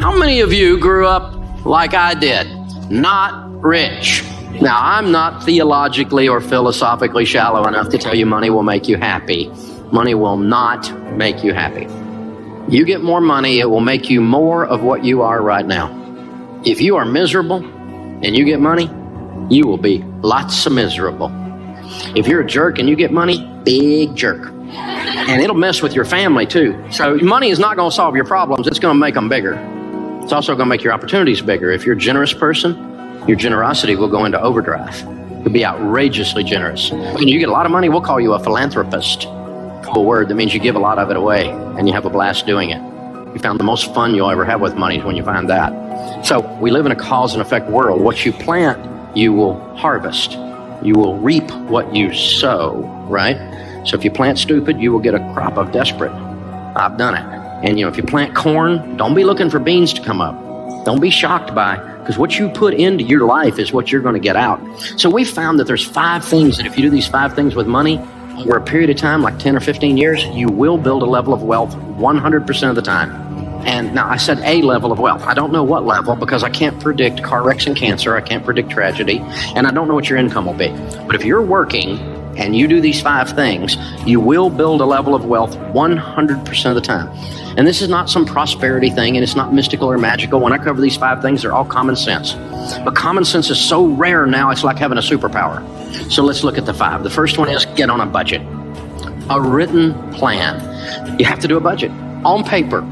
How many of you grew up like I did? Not rich. Now, I'm not theologically or philosophically shallow enough to tell you money will make you happy. Money will not make you happy. You get more money, it will make you more of what you are right now. If you are miserable and you get money, you will be lots of miserable. If you're a jerk and you get money, big jerk. And it'll mess with your family too. So money is not going to solve your problems, it's going to make them bigger. It's also going to make your opportunities bigger. If you're a generous person, your generosity will go into overdrive. You'll be outrageously generous. When you get a lot of money, we'll call you a philanthropist. Cool word that means you give a lot of it away and you have a blast doing it. You found the most fun you'll ever have with money is when you find that. So we live in a cause and effect world. What you plant, you will harvest. You will reap what you sow, right? So if you plant stupid, you will get a crop of desperate. I've done it. And if you plant corn, don't be looking for beans to come up. Don't be shocked by, because what you put into your life is what you're going to get out. So we found that there's 5 things that if you do these 5 things with money, over a period of time, like 10 or 15 years, you will build a level of wealth 100% of the time. And now I said a level of wealth. I don't know what level because I can't predict car wrecks and cancer. I can't predict tragedy. And I don't know what your income will be. But if you're working and you do these 5 things, you will build a level of wealth 100% of the time. And this is not some prosperity thing, and it's not mystical or magical. When I cover these 5 things, they're all common sense. But common sense is so rare now, it's like having a superpower. So let's look at the 5. The first one is get on a budget. A written plan. You have to do a budget on paper,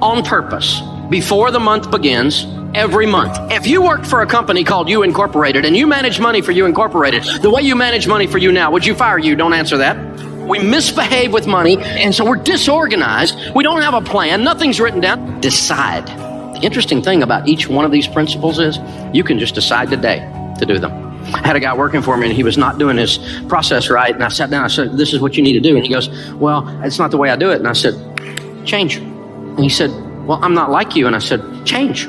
on purpose, before the month begins, every month. If you worked for a company called You Incorporated and you manage money for You Incorporated, the way you manage money for you now, would you fire you? Don't answer that. We misbehave with money, and so we're disorganized. We don't have a plan. Nothing's written down. Decide. The interesting thing about each one of these principles is you can just decide today to do them. I had a guy working for me, and he was not doing his process right, and I sat down, I said, this is what you need to do. And he goes, well, it's not the way I do it. And I said, change. And he said, well, I'm not like you. And I said, change.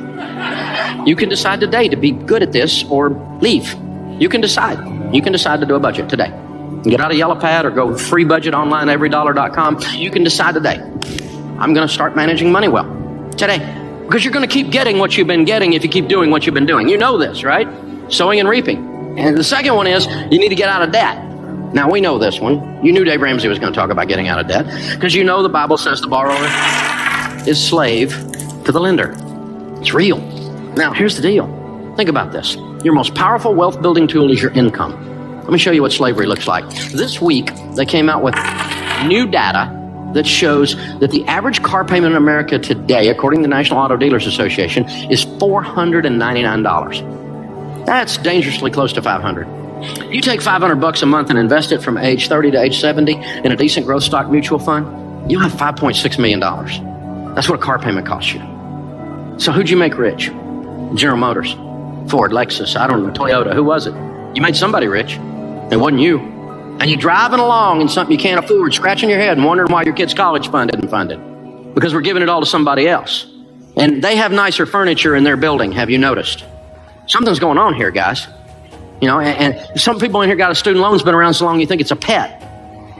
You can decide today to be good at this or leave. You can decide. You can decide to do a budget today. Get out a yellow pad or go free budget online, everydollar.com. You can decide today. I'm going to start managing money well today, because you're going to keep getting what you've been getting if you keep doing what you've been doing. You know this, right? Sowing and reaping. And the second one is you need to get out of debt. Now, we know this one. You knew Dave Ramsey was going to talk about getting out of debt, because you know the Bible says the borrower is slave to the lender. It's real. Now, here's the deal. Think about this. Your most powerful wealth building tool is your income. Let me show you what slavery looks like. This week, they came out with new data that shows that the average car payment in America today, according to the National Auto Dealers Association, is $499. That's dangerously close to $500. You take $500 a month and invest it from age 30 to age 70 in a decent growth stock mutual fund, you'll have $5.6 million. That's what a car payment costs you. So who'd you make rich? General Motors, Ford, Lexus, I don't know, Toyota, who was it? You made somebody rich. It wasn't you. And you're driving along in something you can't afford, scratching your head and wondering why your kid's college fund isn't funded. Because we're giving it all to somebody else. And they have nicer furniture in their building, have you noticed? Something's going on here, guys. And some people in here got a student loan that's been around so long you think it's a pet.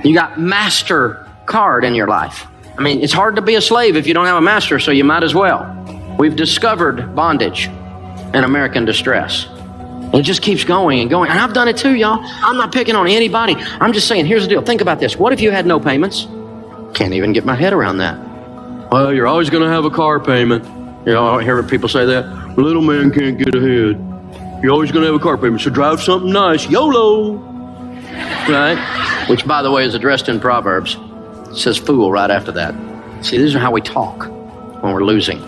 You got MasterCard in your life. I mean, it's hard to be a slave if you don't have a master, so you might as well. We've discovered bondage and American distress. And it just keeps going and going. And I've done it too, y'all. I'm not picking on anybody. I'm just saying, here's the deal. Think about this. What if you had no payments? Can't even get my head around that. Well, you're always going to have a car payment. I hear people say that. Little man can't get ahead. You're always going to have a car payment, so drive something nice. YOLO! Right? Which, by the way, is addressed in Proverbs. It says fool right after that. See, these are how we talk when we're losing.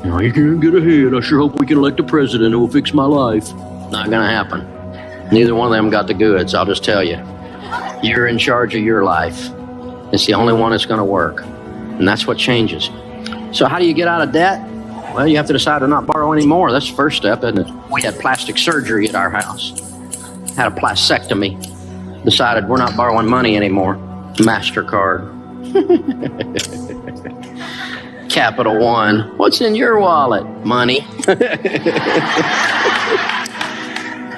You can't get ahead. I sure hope we can elect a president who will fix my life. Not going to happen. Neither one of them got the goods, I'll just tell you. You're in charge of your life. It's the only one that's going to work. And that's what changes. So how do you get out of debt? Well, you have to decide to not borrow anymore. That's the first step, isn't it? We had plastic surgery at our house. Had a plastectomy. Decided we're not borrowing money anymore. MasterCard. Capital One. What's in your wallet? Money.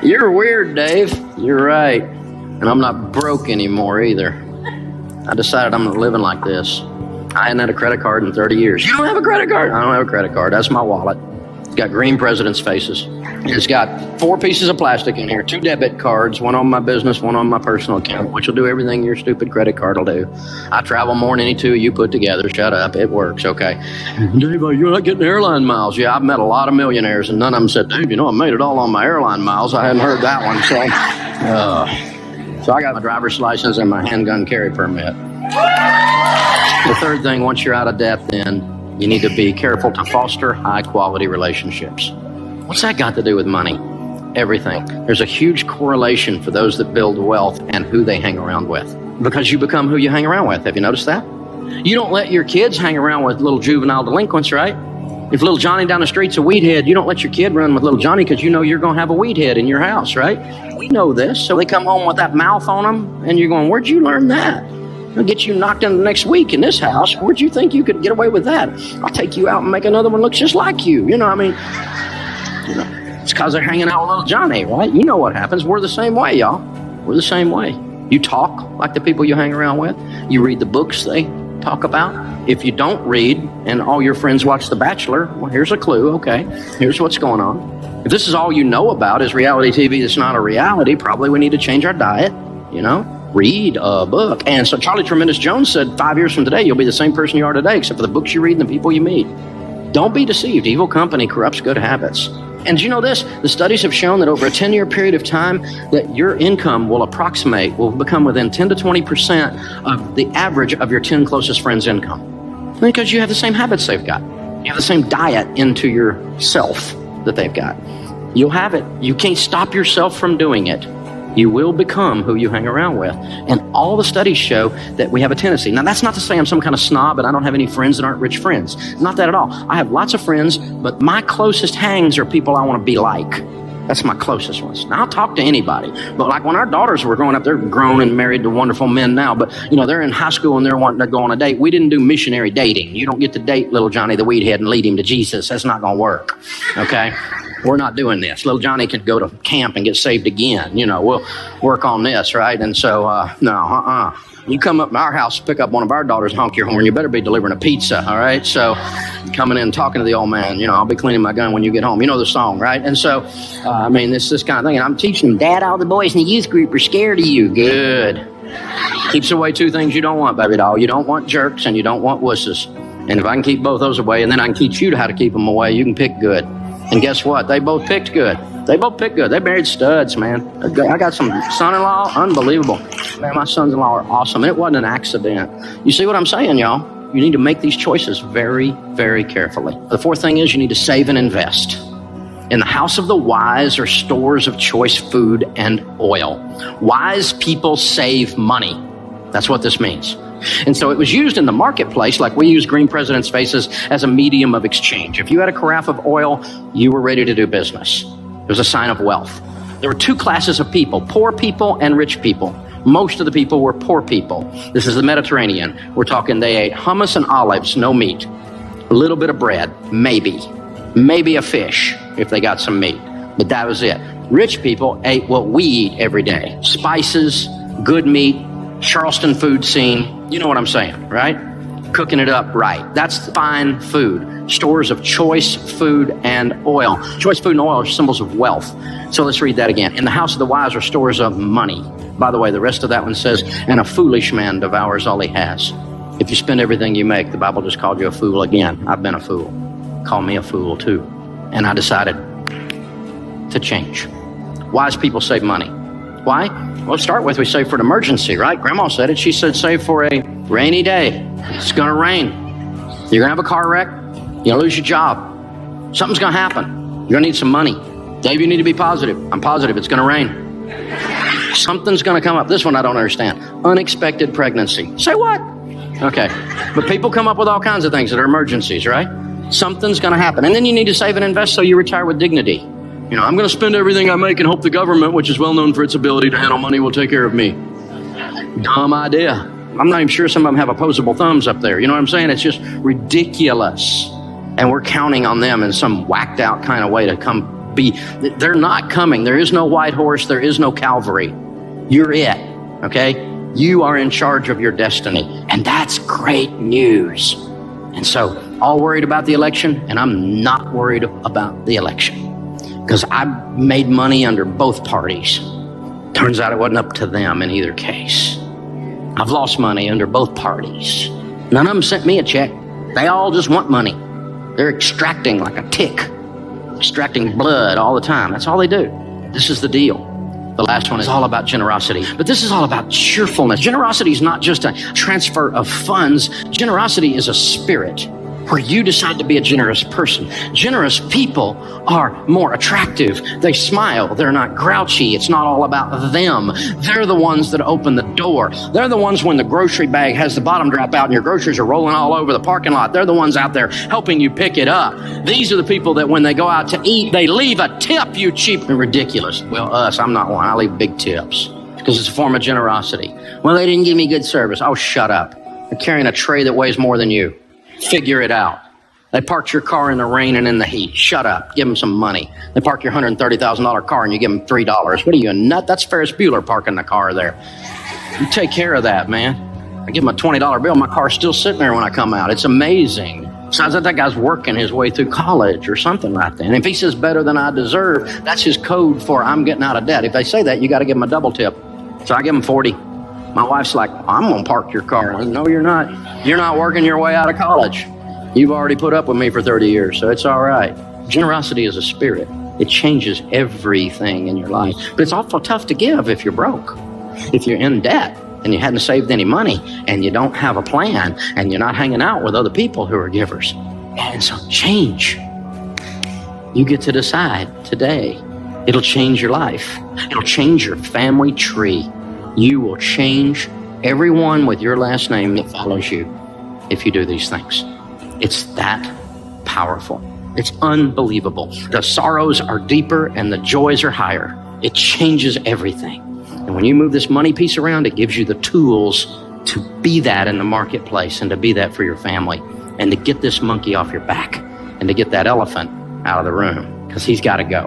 You're weird, Dave. You're right. And I'm not broke anymore either. I decided I'm not living like this. I hadn't had a credit card in 30 years. You don't have a credit card? I don't have a credit card. That's my wallet. It's got green presidents' faces. It's got 4 pieces of plastic in here, 2 debit cards, one on my business, one on my personal account, which will do everything your stupid credit card will do. I travel more than any 2 of you put together. Shut up. It works, okay? Dave, you're not getting airline miles. Yeah, I've met a lot of millionaires, and none of them said, Dave, I made it all on my airline miles. I hadn't heard that one. So I got my driver's license and my handgun carry permit. The third thing, once you're out of debt, then you need to be careful to foster high-quality relationships. What's that got to do with money? Everything. There's a huge correlation for those that build wealth and who they hang around with. Because you become who you hang around with. Have you noticed that? You don't let your kids hang around with little juvenile delinquents, right? If little Johnny down the street's a weed head, you don't let your kid run with little Johnny because you know you're going to have a weed head in your house, right? We know this. So they come home with that mouth on them, and you're going, where'd you learn that? I'll get you knocked in the next week in this house. Where'd you think you could get away with that? I'll take you out and make another one look just like you. It's because they're hanging out with little Johnny, right? You know what happens. We're the same way, y'all. We're the same way. You talk like the people you hang around with. You read the books they talk about. If you don't read and all your friends watch The Bachelor, well, here's a clue. Okay, here's what's going on. If this is all you know about is reality TV that's not a reality, probably we need to change our diet, Read a book. And so Charlie Tremendous Jones said 5 years from today, you'll be the same person you are today, except for the books you read and the people you meet. Don't be deceived. Evil company corrupts good habits. And do you know this? The studies have shown that over a 10-year period of time that your income will become within 10 to 20% of the average of your 10 closest friends' income. Because you have the same habits they've got. You have the same diet into yourself that they've got. You'll have it. You can't stop yourself from doing it. You will become who you hang around with. And all the studies show that we have a tendency. Now, that's not to say I'm some kind of snob and I don't have any friends that aren't rich friends. Not that at all. I have lots of friends, but my closest hangs are people I want to be like. That's my closest ones. Now, I'll talk to anybody. But like when our daughters were growing up, they're grown and married to wonderful men now. But, they're in high school and they're wanting to go on a date. We didn't do missionary dating. You don't get to date little Johnny the weed head and lead him to Jesus. That's not going to work. Okay? We're not doing this. Little Johnny could go to camp and get saved again. We'll work on this, right? And so, You come up to our house, pick up one of our daughters, honk your horn. You better be delivering a pizza, all right? So coming in, talking to the old man, I'll be cleaning my gun when you get home. You know the song, right? And so, this kind of thing. And I'm teaching them, Dad, all the boys in the youth group are scared of you. Good. Keeps away 2 things you don't want, baby doll. You don't want jerks and you don't want wusses. And if I can keep both those away, and then I can teach you how to keep them away, you can pick good. And guess what? They both picked good. They married studs, man. I got some son-in-law, unbelievable. Man, my sons-in-law are awesome. And it wasn't an accident. You see what I'm saying, y'all? You need to make these choices very, very carefully. The 4th thing is you need to save and invest. In the house of the wise are stores of choice food and oil. Wise people save money. That's what this means. And so it was used in the marketplace, like we use green presidents' faces as a medium of exchange. If you had a carafe of oil, you were ready to do business. It was a sign of wealth. There were 2 classes of people, poor people and rich people. Most of the people were poor people. This is the Mediterranean. We're talking they ate hummus and olives, no meat. A little bit of bread, maybe a fish if they got some meat. But that was it. Rich people ate what we eat every day. Spices, good meat, Charleston food scene. You know what I'm saying, right? Cooking it up right. That's fine food. Stores of choice food and oil. Choice food and oil are symbols of wealth. So let's read that again. In the house of the wise are stores of money. By the way, the rest of that one says, and a foolish man devours all he has. If you spend everything you make, the Bible just called you a fool again. I've been a fool. Call me a fool too. And I decided to change. Wise people save money. Why? Well, to start with, we save for an emergency, right? Grandma said it. She said, save for a rainy day. It's going to rain. You're going to have a car wreck. You're going to lose your job. Something's going to happen. You're going to need some money. Dave, you need to be positive. I'm positive. It's going to rain. Something's going to come up. This one I don't understand. Unexpected pregnancy. Say what? Okay. But people come up with all kinds of things that are emergencies, right? Something's going to happen. And then you need to save and invest so you retire with dignity. I'm going to spend everything I make and hope the government, which is well known for its ability to handle money, will take care of me. Dumb idea. I'm not even sure some of them have opposable thumbs up there. You know what I'm saying? It's just ridiculous. And we're counting on them in some whacked out kind of way to come be. They're not coming. There is no white horse. There is no Calvary. You're it. Okay? You are in charge of your destiny. And that's great news. And so, all worried about the election, and I'm not worried about the election. Because I've made money under both parties. Turns out it wasn't up to them in either case. I've lost money under both parties. None of them sent me a check. They all just want money. They're extracting like a tick, extracting blood all the time. That's all they do. This is the deal. The last one is all about generosity, but this is all about cheerfulness. Generosity is not just a transfer of funds. Generosity is a spirit where you decide to be a generous person. Generous people are more attractive. They smile. They're not grouchy. It's not all about them. They're the ones that open the door. They're the ones when the grocery bag has the bottom drop out and your groceries are rolling all over the parking lot. They're the ones out there helping you pick it up. These are the people that when they go out to eat, they leave a tip, you cheap and ridiculous. Well, I'm not one. I leave big tips because it's a form of generosity. Well, they didn't give me good service. Oh, shut up. They're carrying a tray that weighs more than you. Figure it out. They parked your car in the rain and in the heat. Shut up. Give them some money. They park your $130,000 car and you give them $3. What are you, a nut? That's Ferris Bueller parking the car there. You take care of that, man. I give them a $20 bill. My car's still sitting there when I come out. It's amazing. Sounds like that guy's working his way through college or something like that. And if he says better than I deserve, that's his code for I'm getting out of debt. If they say that, you got to give them a double tip. So I give them 40. My wife's like, I'm going to park your car. No, you're not. You're not working your way out of college. You've already put up with me for 30 years, so it's all right. Generosity is a spirit. It changes everything in your life. But it's awful tough to give if you're broke. If you're in debt and you hadn't saved any money and you don't have a plan and you're not hanging out with other people who are givers. And so change. You get to decide today. It'll change your life. It'll change your family tree. You will change everyone with your last name that follows you if you do these things. It's that powerful. It's unbelievable. The sorrows are deeper and the joys are higher. It changes everything. And when you move this money piece around, it gives you the tools to be that in the marketplace and to be that for your family and to get this monkey off your back and to get that elephant out of the room because he's got to go.